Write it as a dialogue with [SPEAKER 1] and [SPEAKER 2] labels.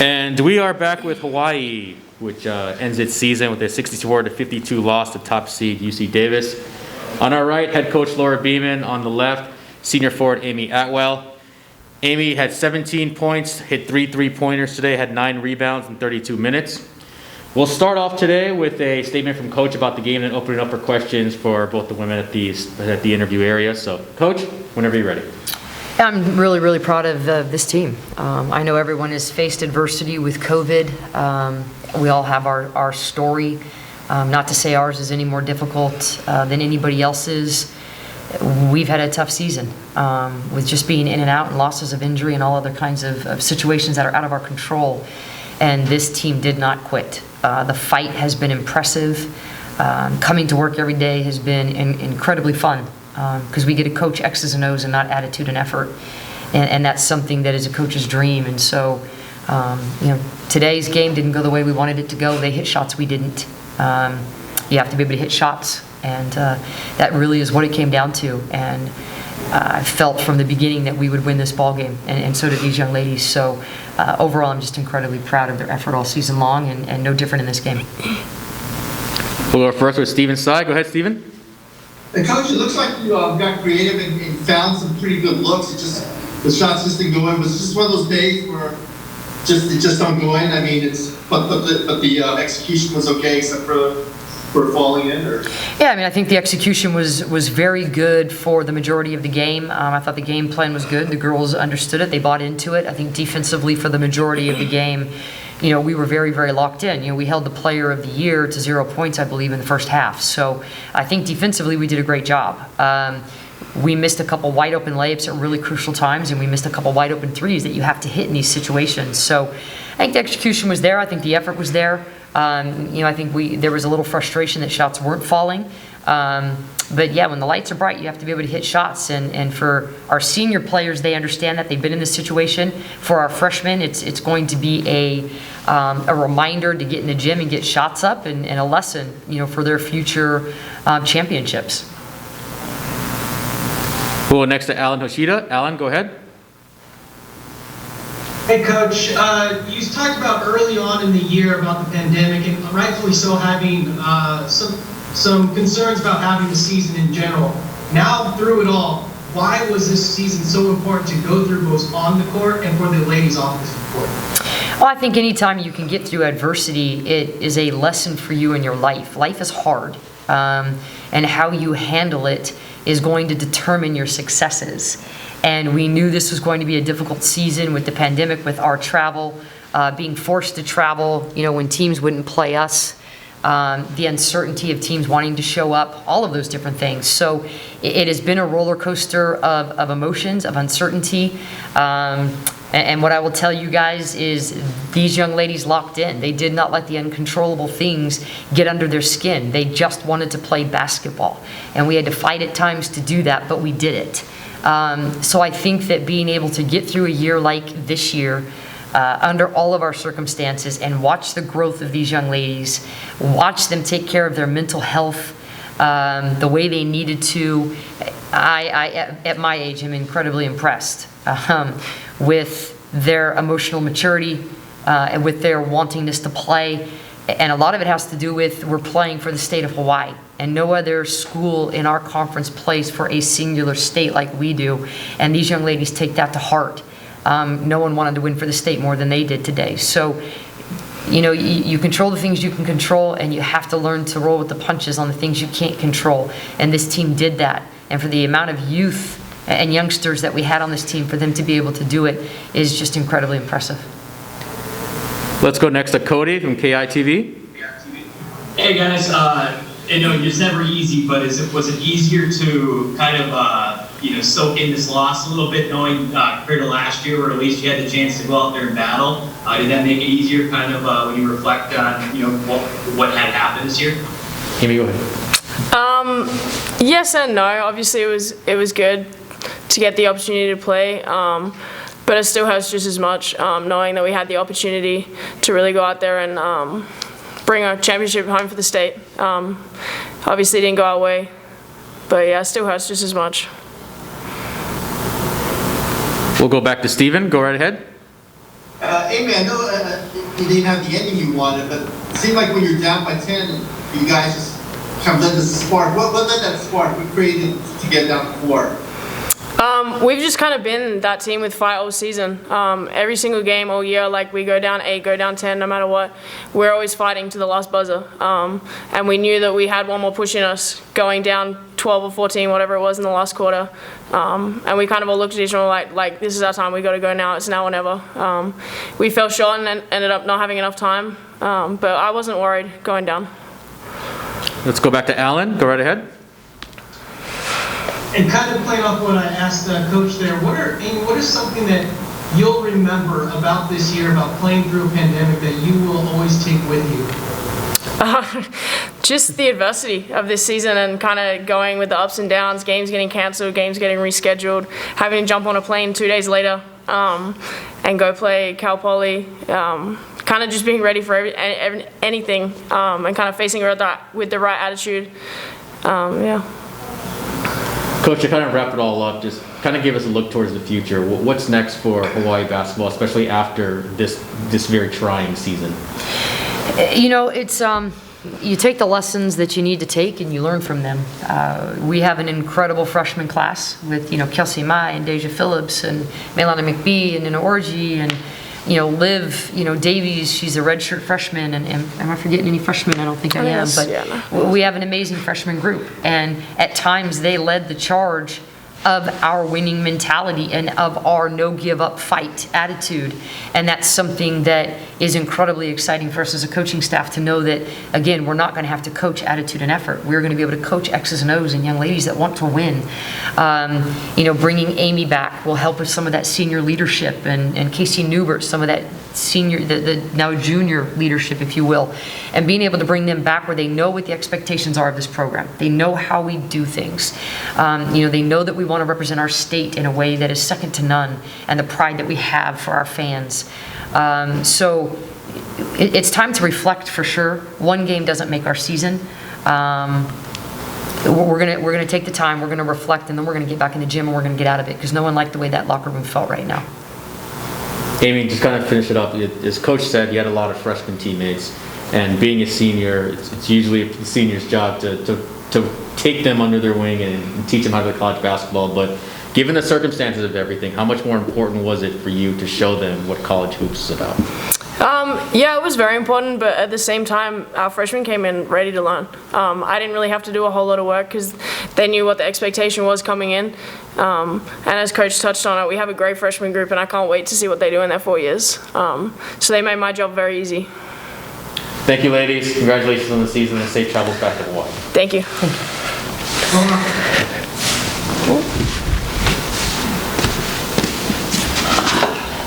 [SPEAKER 1] And we are back with Hawaii, which ends its season with a 64-52 loss to top seed UC Davis. On our right, head coach Laura Beeman. On the left, senior forward Amy Atwell. Amy had 17 points, hit 3 three-pointers today, had 9 rebounds in 32 minutes. We'll start off today with a statement from Coach about the game and open it up for questions for both the women at the interview area. So, Coach, whenever you're ready.
[SPEAKER 2] I'm really, really proud of this team. I know everyone has faced adversity with COVID. We all have our story. Not to say ours is any more difficult than anybody else's. We've had a tough season with just being in and out and losses of injury and all other kinds of situations that are out of our control. And this team did not quit. The fight has been impressive. Coming to work every day has been incredibly fun. Because we get to coach X's and O's and not attitude and effort, and that's something that is a coach's dream. And so, today's game didn't go the way we wanted it to go. They hit shots we didn't. You have to be able to hit shots, and that really is what it came down to. And I felt from the beginning that we would win this ball game, and so did these young ladies. So overall, I'm just incredibly proud of their effort all season long, and no different in this game.
[SPEAKER 1] We'll go first with Steven Tsai. Go ahead, Steven.
[SPEAKER 3] And Coach, it looks like you got creative and found some pretty good looks. The shots just didn't go in. Was it just one of those days where it just don't go in? I mean, but the execution was okay except for falling in. Or?
[SPEAKER 2] Yeah, I mean, I think the execution was very good for the majority of the game. I thought the game plan was good. The girls understood it. They bought into it. I think defensively for the majority of the game, we were very, very locked in. We held the player of the year to 0 points, I believe, in the first half. So I think defensively we did a great job. We missed a couple wide open layups at really crucial times, and we missed a couple wide open threes that you have to hit in these situations. So I think the execution was there. I think the effort was there. I think there was a little frustration that shots weren't falling. But yeah, when the lights are bright, you have to be able to hit shots. And for our senior players, they understand that they've been in this situation. For our freshmen, it's going to be a reminder to get in the gym and get shots up, and a lesson, for their future championships.
[SPEAKER 1] We'll go next to Alan Hoshida. Alan, go ahead.
[SPEAKER 4] Hey, Coach. You talked about early on in the year about the pandemic, and rightfully so, having some concerns about having the season in general. Now, through it all, why was this season so important to go through both on the court and for the ladies off the court?
[SPEAKER 2] Well, I think anytime you can get through adversity, it is a lesson for you in your life. Life is hard, and how you handle it is going to determine your successes. And we knew this was going to be a difficult season with the pandemic, with our travel, being forced to travel, when teams wouldn't play us. The uncertainty of teams wanting to show up, all of those different things. So it has been a roller coaster of emotions, of uncertainty. And what I will tell you guys is these young ladies locked in. They did not let the uncontrollable things get under their skin. They just wanted to play basketball. And we had to fight at times to do that, but we did it. So I think that being able to get through a year like this year, under all of our circumstances, and watch the growth of these young ladies, watch them take care of their mental health the way they needed to. I at my age, am incredibly impressed with their emotional maturity and with their wantingness to play. And a lot of it has to do with we're playing for the state of Hawaii. And no other school in our conference plays for a singular state like we do. And these young ladies take that to heart. No one wanted to win for the state more than they did today. So, you control the things you can control, and you have to learn to roll with the punches on the things you can't control. And this team did that. And for the amount of youth and youngsters that we had on this team, for them to be able to do it is just incredibly impressive.
[SPEAKER 1] Let's go next to Cody from KITV.
[SPEAKER 5] Hey guys, it's never easy, but was it easier to kind of soak in this loss a little bit, knowing compared to last year, where at least you had the chance to go out there and battle? Did that make it easier, kind of when you reflect on what had happened this year?
[SPEAKER 1] Amy, go ahead.
[SPEAKER 6] Yes and no. Obviously, it was good to get the opportunity to play, but it still hurts just as much knowing that we had the opportunity to really go out there and bring our championship home for the state. Obviously, it didn't go our way, but yeah, it still hurts just as much.
[SPEAKER 1] We'll go back to Steven. Go right ahead.
[SPEAKER 3] Amy, I know you didn't have the ending you wanted, but it seemed like when you're down by 10, you guys just kind of let this spark. What let that spark? What created to get down to 4?
[SPEAKER 6] We've just kind of been that team with fight all season. Every single game all year, like we go down 8, go down 10, no matter what, we're always fighting to the last buzzer. And we knew that we had one more push in us going down 12 or 14, whatever it was in the last quarter. And we kind of all looked at each other like this is our time, we got to go now, it's now or never. We fell short and ended up not having enough time, but I wasn't worried going down.
[SPEAKER 1] Let's go back to Alan. Go right ahead.
[SPEAKER 4] And kind of playing off what I asked Coach there, what is something that you'll remember about this year, about playing through a pandemic, that you will always take with you?
[SPEAKER 6] Just the adversity of this season and kind of going with the ups and downs, games getting cancelled, games getting rescheduled, having to jump on a plane 2 days later and go play Cal Poly, kind of just being ready for anything and kind of facing it with the right attitude. Yeah.
[SPEAKER 1] Coach, to kind of wrap it all up, just kind of give us a look towards the future. What's next for Hawaii basketball, especially after this very trying season?
[SPEAKER 2] You know, it's you take the lessons that you need to take and you learn from them. We have an incredible freshman class with, Kelsey Mai and Deja Phillips and Melana McBee and Nina Orji and, Liv, Davies, she's a redshirt freshman, and am I forgetting any freshmen? I don't think I am, but
[SPEAKER 6] yeah.
[SPEAKER 2] We have an amazing freshman group, and at times they led the charge of our winning mentality and of our no give up fight attitude. And that's something that is incredibly exciting for us as a coaching staff to know that, again, we're not going to have to coach attitude and effort. We're going to be able to coach X's and O's and young ladies that want to win. Bringing Amy back will help with some of that senior leadership and Casey Newbert, some of that senior, the now junior leadership, if you will, and being able to bring them back where they know what the expectations are of this program. They know how we do things. They know that we want to represent our state in a way that is second to none, and the pride that we have for our fans. So it's time to reflect for sure. One game doesn't make our season. We're gonna take the time, we're gonna reflect, and then we're gonna get back in the gym and we're gonna get out of it, because no one liked the way that locker room felt right now.
[SPEAKER 1] Amy, just kind of finish it up. As Coach said, you had a lot of freshman teammates, and being a senior, it's usually the senior's job to take them under their wing and teach them how to play college basketball. But given the circumstances of everything, how much more important was it for you to show them what college hoops is about?
[SPEAKER 6] Yeah, it was very important, but at the same time, our freshmen came in ready to learn. I didn't really have to do a whole lot of work because they knew what the expectation was coming in. And as Coach touched on it, we have a great freshman group, and I can't wait to see what they do in their 4 years. So they made my job very easy.
[SPEAKER 1] Thank you, ladies. Congratulations on the season and safe travels back to Hawaii.
[SPEAKER 6] Thank you.
[SPEAKER 2] Thank you.